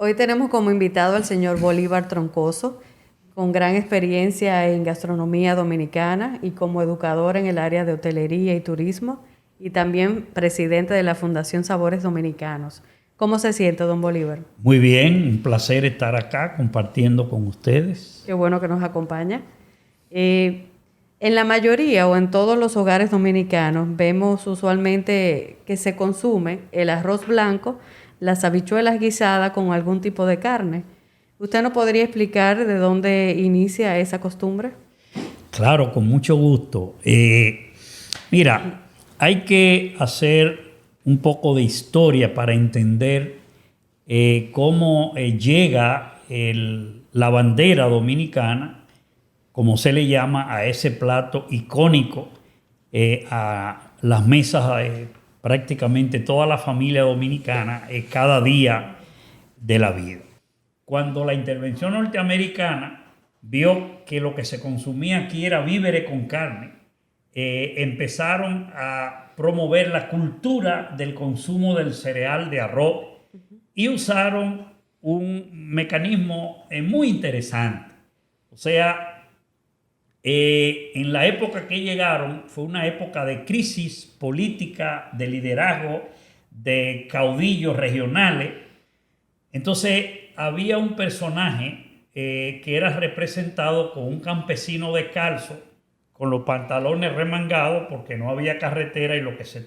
Hoy tenemos como invitado al señor Bolívar Troncoso, con gran experiencia en gastronomía dominicana y como educador en el área de hotelería y turismo, y también presidente de la Fundación Sabores Dominicanos. ¿Cómo se siente, don Bolívar? Muy bien, un placer estar acá compartiendo con ustedes. Qué bueno que nos acompaña. Eh, en la mayoría o en todos los hogares dominicanos vemos usualmente que se consume el arroz blanco, las habichuelas guisadas con algún tipo de carne. ¿Usted nos podría explicar de dónde inicia esa costumbre? Claro, con mucho gusto. Mira, hay que hacer un poco de historia para entender cómo llega la bandera dominicana, como se le llama a ese plato icónico, a las mesas de prácticamente toda la familia dominicana cada día de la vida. Cuando la intervención norteamericana vio que lo que se consumía aquí era víveres con carne, empezaron a promover la cultura del consumo del cereal de arroz y usaron un mecanismo muy interesante. O sea, en la época que llegaron fue una época de crisis política, de liderazgo, de caudillos regionales. Entonces había un personaje que era representado con un campesino descalzo, con los pantalones remangados porque no había carretera y lo que se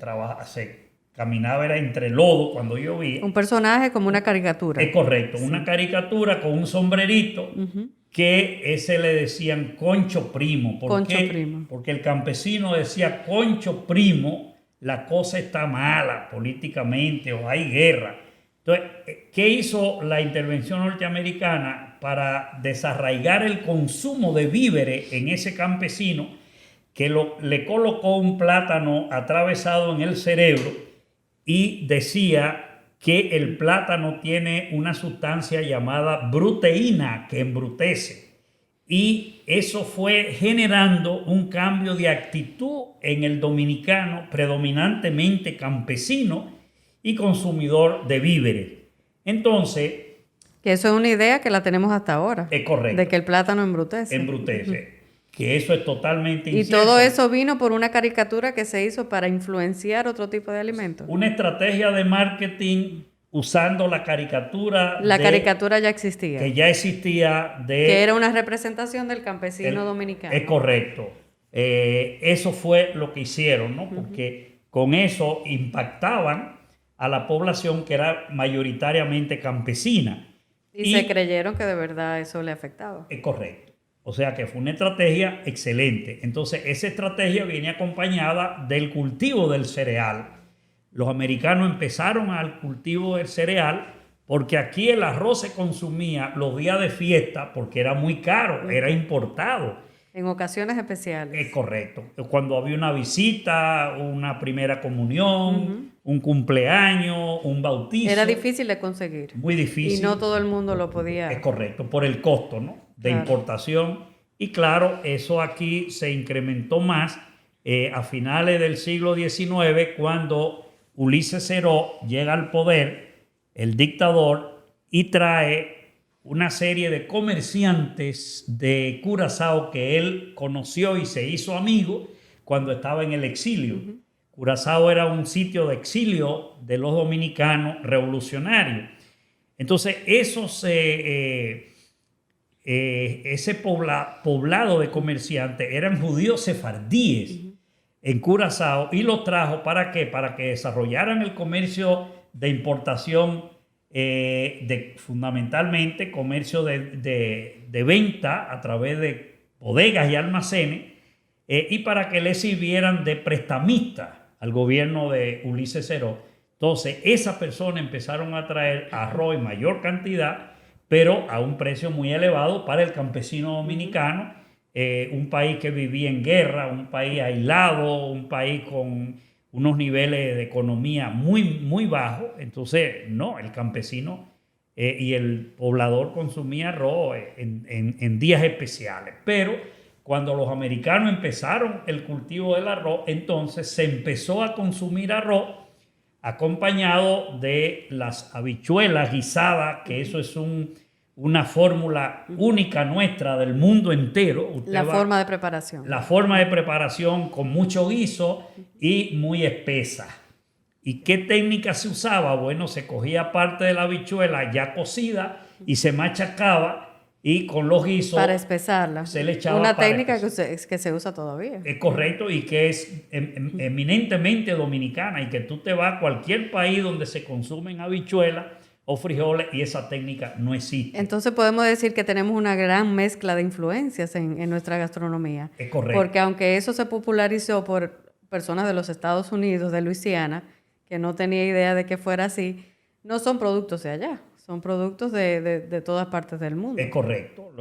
caminaba era entre lodo cuando llovía. Un personaje como una caricatura. Es correcto, Sí. una caricatura con un sombrerito que ese le decían Concho Primo. ¿Por Concho qué? Primo. Porque el campesino decía Concho Primo, la cosa está mala políticamente o hay guerra. Entonces, ¿qué hizo la intervención norteamericana para desarraigar el consumo de víveres en ese campesino que le colocó un plátano atravesado en el cerebro y decía que el plátano tiene una sustancia llamada bruteína que embrutece? Y eso fue generando un cambio de actitud en el dominicano, predominantemente campesino y consumidor de víveres. Entonces, Que eso es una idea que la tenemos hasta ahora. es correcto. De que el plátano embrutece. Embrutece. Que eso es totalmente Y incierto. todo eso vino por una caricatura que se hizo para influenciar otro tipo de alimentos. Una estrategia de marketing usando la caricatura. La caricatura ya existía. Que ya existía de... Que era una representación del campesino dominicano. Es correcto. Eso fue lo que hicieron, ¿no? Porque con eso impactaban a la población que era mayoritariamente campesina. Y se creyeron que de verdad eso le afectaba. Es correcto. O sea que fue una estrategia excelente. Entonces, esa estrategia viene acompañada del cultivo del cereal. Los americanos empezaron al cultivo del cereal porque aquí el arroz se consumía los días de fiesta porque era muy caro, era importado. En ocasiones especiales. Es correcto. Cuando había una visita, una primera comunión, un cumpleaños, un bautizo. Era difícil de conseguir. Muy difícil. Y no todo el mundo lo podía. Es correcto, por el costo, ¿no? De importación. Y claro, eso aquí se incrementó más a finales del siglo XIX, cuando Ulises Ceró llega al poder, el dictador, y trae una serie de comerciantes de Curazao que él conoció y se hizo amigo cuando estaba en el exilio. Curazao era un sitio de exilio de los dominicanos revolucionarios. Entonces, ese poblado de comerciantes eran judíos sefardíes en Curazao, y los trajo ¿para qué? Para que desarrollaran el comercio de importación, fundamentalmente comercio de venta a través de bodegas y almacenes, y para que le sirvieran de prestamista al gobierno de Ulises Ceró. Entonces, esas personas empezaron a traer arroz en mayor cantidad, pero a un precio muy elevado para el campesino dominicano, un país que vivía en guerra, un país aislado, un país con unos niveles de economía muy, muy bajos. Entonces, no, el campesino y el poblador consumía arroz en días especiales. Pero cuando los americanos empezaron el cultivo del arroz, entonces se empezó a consumir arroz acompañado de las habichuelas guisadas, que eso es una fórmula única nuestra del mundo entero. La forma de preparación. La forma de preparación con mucho guiso y muy espesa. ¿Y qué técnica se usaba? Bueno, se cogía parte de la habichuela ya cocida y se machacaba, y con los guisos para espesarla. Se le echaba una técnica que se usa todavía. Es correcto, y que es eminentemente dominicana, y que tú te vas a cualquier país donde se consumen habichuelas o frijoles y esa técnica no existe. Entonces podemos decir que tenemos una gran mezcla de influencias en nuestra gastronomía. Es correcto. Porque aunque eso se popularizó por personas de los Estados Unidos, de Luisiana, que no tenía idea de que fuera así, no son productos de allá. Son productos de todas partes del mundo. Es correcto.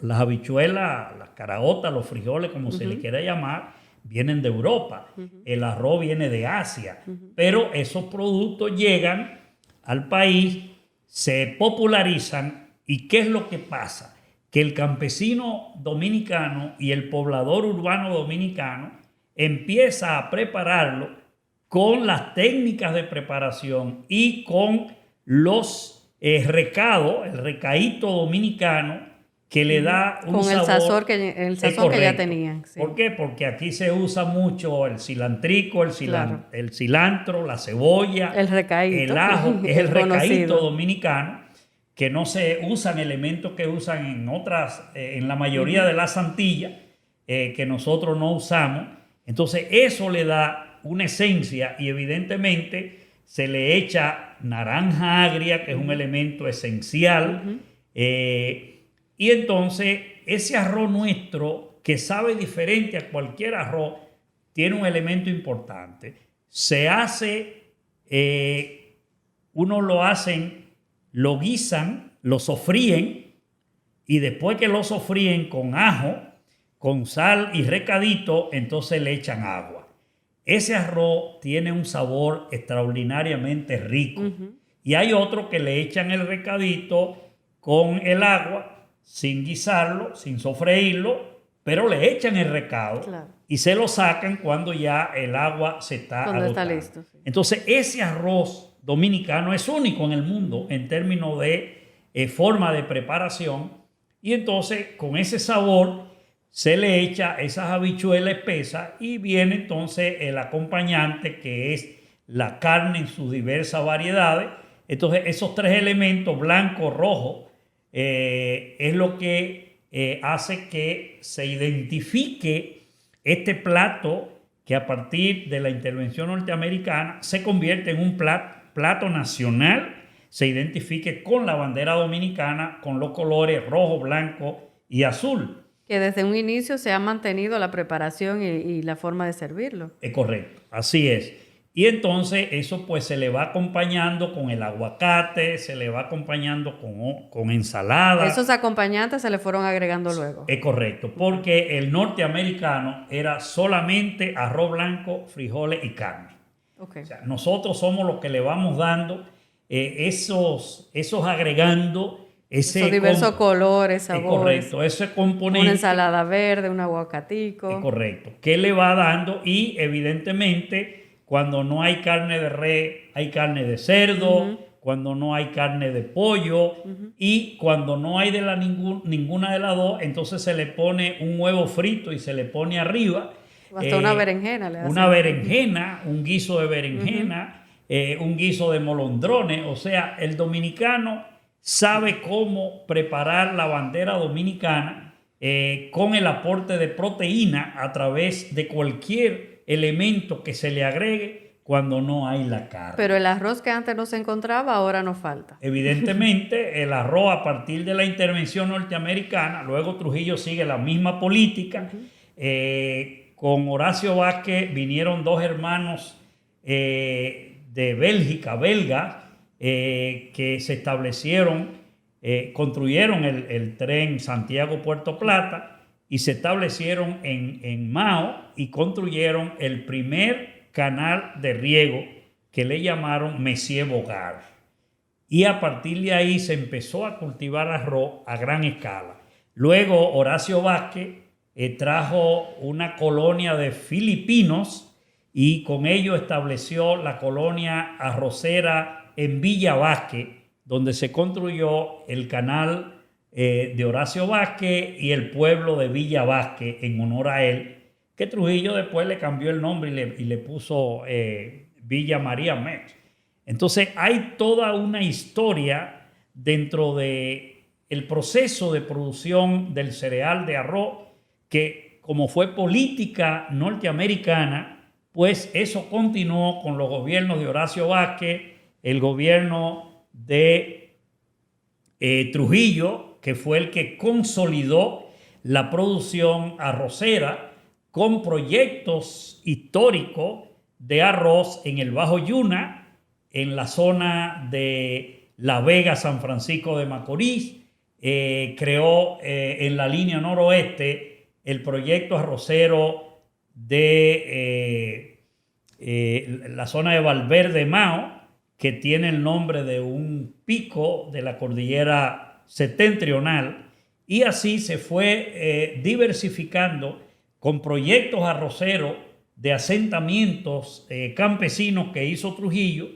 Las habichuelas, las caraotas, los frijoles, como se le quiera llamar, vienen de Europa. El arroz viene de Asia. Pero esos productos llegan al país, se popularizan. ¿Y qué es lo que pasa? Que el campesino dominicano y el poblador urbano dominicano empieza a prepararlo con las técnicas de preparación y con los recados, el recaíto dominicano, que le da un sabor. Con el sazón que ya tenían. Sí. ¿Por qué? Porque aquí se usa mucho el cilantrico, el cilantro, la cebolla, el recaíto, el ajo, que es el recaíto dominicano, que no se usan elementos que usan en otras, en la mayoría de las Antillas, que nosotros no usamos. Entonces eso le da una esencia, y evidentemente se le echa naranja agria, que es un elemento esencial. Y entonces ese arroz nuestro, que sabe diferente a cualquier arroz, tiene un elemento importante. Se hace, lo guisan, lo sofríen, y después que lo sofríen con ajo, con sal y recadito, entonces le echan agua. Ese arroz tiene un sabor extraordinariamente rico. Y hay otro que le echan el recadito con el agua, sin guisarlo, sin sofreírlo, pero le echan el recado y se lo sacan cuando ya el agua se está agotando. Listo, sí. Entonces ese arroz dominicano es único en el mundo en términos de forma de preparación, y entonces con ese sabor se le echa esas habichuelas espesas, y viene entonces el acompañante, que es la carne en sus diversas variedades. Entonces esos tres elementos, blanco, rojo, es lo que hace que se identifique este plato, que a partir de la intervención norteamericana se convierte en un plato nacional, se identifique con la bandera dominicana, con los colores rojo, blanco y azul. Que desde un inicio se ha mantenido la preparación y la forma de servirlo. Es correcto, así es. Y entonces eso pues se le va acompañando con el aguacate, se le va acompañando con ensalada. Esos acompañantes se le fueron agregando luego. Es correcto, porque el norteamericano era solamente arroz blanco, frijoles y carne. Okay. O sea, nosotros somos los que le vamos dando esos agregando. Esos diversos colores, sabores. Es correcto, ese componente. Una ensalada verde, un aguacatico. Es correcto. ¿Qué le va dando? Y evidentemente, cuando no hay carne de res, hay carne de cerdo. Cuando no hay carne de pollo. Y cuando no hay ninguna de las dos, entonces se le pone un huevo frito y se le pone arriba. Hasta una berenjena le hacen. Una berenjena, un guiso de berenjena, un guiso de molondrones. O sea, el dominicano sabe cómo preparar la bandera dominicana con el aporte de proteína a través de cualquier elemento que se le agregue cuando no hay la carne. Pero el arroz que antes no se encontraba, ahora no falta. Evidentemente, el arroz, a partir de la intervención norteamericana, luego Trujillo sigue la misma política. Con Horacio Vázquez vinieron dos hermanos de Bélgica, belgas, que se establecieron, construyeron el tren Santiago-Puerto Plata, y se establecieron en Mao, y construyeron el primer canal de riego, que le llamaron Monsieur Bogard. Y a partir de ahí se empezó a cultivar arroz a gran escala. Luego Horacio Vázquez trajo una colonia de filipinos y con ello estableció la colonia arrocera en Villa Vázquez, donde se construyó el canal de Horacio Vázquez y el pueblo de Villa Vázquez en honor a él, que Trujillo después le cambió el nombre y le puso Villa María Mech. Entonces hay toda una historia dentro de el proceso de producción del cereal de arroz que, como fue política norteamericana, pues eso continuó con los gobiernos de Horacio Vázquez, el gobierno de Trujillo, que fue el que consolidó la producción arrocera con proyectos históricos de arroz en el Bajo Yuna, en la zona de La Vega, San Francisco de Macorís. Creó en la línea noroeste el proyecto arrocero de la zona de Valverde Mao, que tiene el nombre de un pico de la cordillera septentrional, y así se fue diversificando con proyectos arroceros de asentamientos campesinos que hizo Trujillo,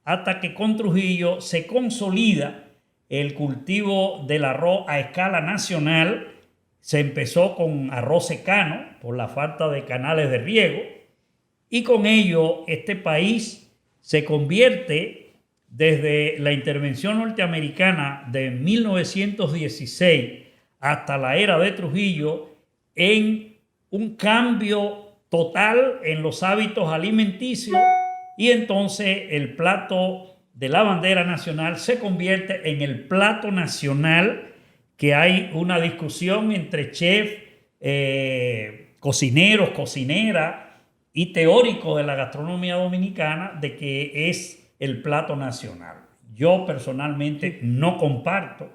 hasta que con Trujillo se consolida el cultivo del arroz a escala nacional. Se empezó con arroz secano por la falta de canales de riego, y con ello este país se convierte, desde la intervención norteamericana de 1916 hasta la era de Trujillo, en un cambio total en los hábitos alimenticios, y entonces el plato de la bandera nacional se convierte en el plato nacional, que hay una discusión entre chef, cocineros, cocineras y teóricos de la gastronomía dominicana de que es el plato nacional. Yo personalmente no comparto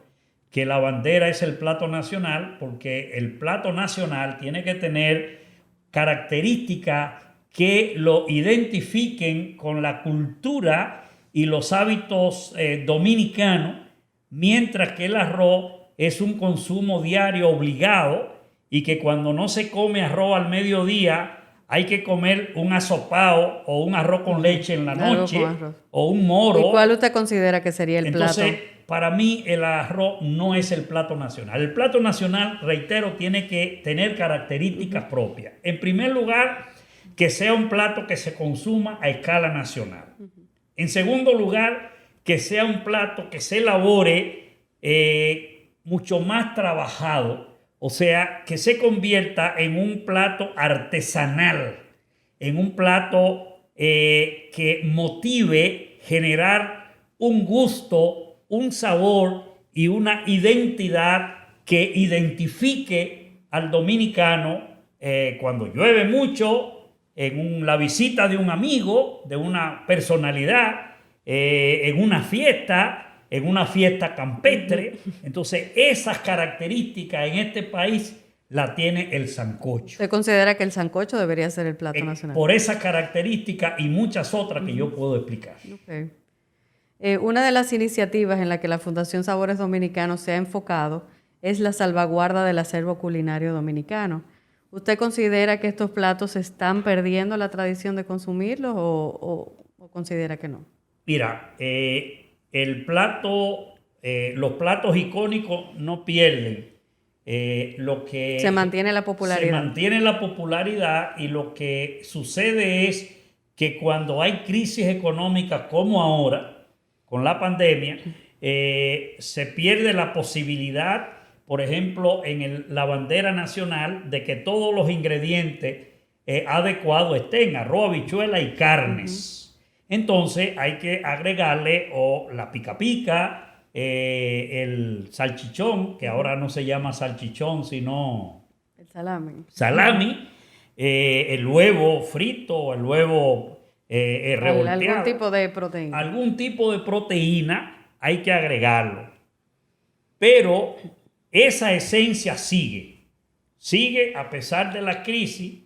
que la bandera es el plato nacional, porque el plato nacional tiene que tener características que lo identifiquen con la cultura y los hábitos dominicanos, mientras que el arroz es un consumo diario obligado, y que cuando no se come arroz al mediodía hay que comer un asopao o un arroz con leche en la noche o un moro. ¿Y cuál usted considera que sería el plato? Entonces, para mí el arroz no es el plato nacional. El plato nacional, reitero, tiene que tener características propias. En primer lugar, que sea un plato que se consuma a escala nacional. En segundo lugar, que sea un plato que se elabore mucho más trabajado, o sea, que se convierta en un plato artesanal, en un plato que motive generar un gusto, un sabor y una identidad que identifique al dominicano cuando llueve mucho, en la visita de un amigo, de una personalidad, en una fiesta campestre. Entonces, esas características en este país la tiene el sancocho. ¿Usted considera que el sancocho debería ser el plato nacional? Por esas características y muchas otras que yo puedo explicar. Okay. Una de las iniciativas en la que la Fundación Sabores Dominicanos se ha enfocado es la salvaguarda del acervo culinario dominicano. ¿Usted considera que estos platos están perdiendo la tradición de consumirlos o considera que no? Mira, los platos icónicos no pierden. Se mantiene la popularidad. Se mantiene la popularidad, y lo que sucede es que cuando hay crisis económica como ahora, con la pandemia, se pierde la posibilidad, por ejemplo, en la bandera nacional, de que todos los ingredientes adecuados estén: arroz, habichuela y carnes. Entonces hay que agregarle la pica pica, el salchichón, que ahora no se llama salchichón, sino el salami. Salami, el huevo frito, el huevo revolteado. Algún tipo de proteína. Algún tipo de proteína hay que agregarlo. Pero esa esencia sigue a pesar de la crisis.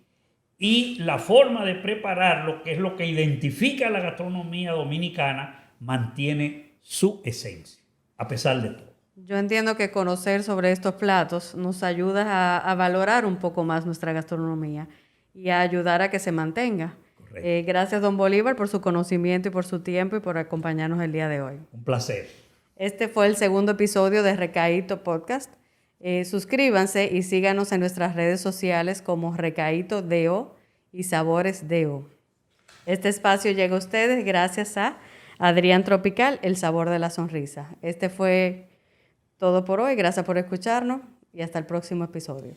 Y la forma de prepararlo, que es lo que identifica a la gastronomía dominicana, mantiene su esencia, a pesar de todo. Yo entiendo que conocer sobre estos platos nos ayuda a valorar un poco más nuestra gastronomía y a ayudar a que se mantenga. Gracias, don Bolívar, por su conocimiento y por su tiempo y por acompañarnos el día de hoy. Un placer. Este fue el segundo episodio de Recaíto Podcast. Suscríbanse y síganos en nuestras redes sociales como Recaíto DO y Sabores DO. Este espacio llega a ustedes gracias a Adrián Tropical, el sabor de la sonrisa. Este fue todo por hoy. Gracias por escucharnos y hasta el próximo episodio.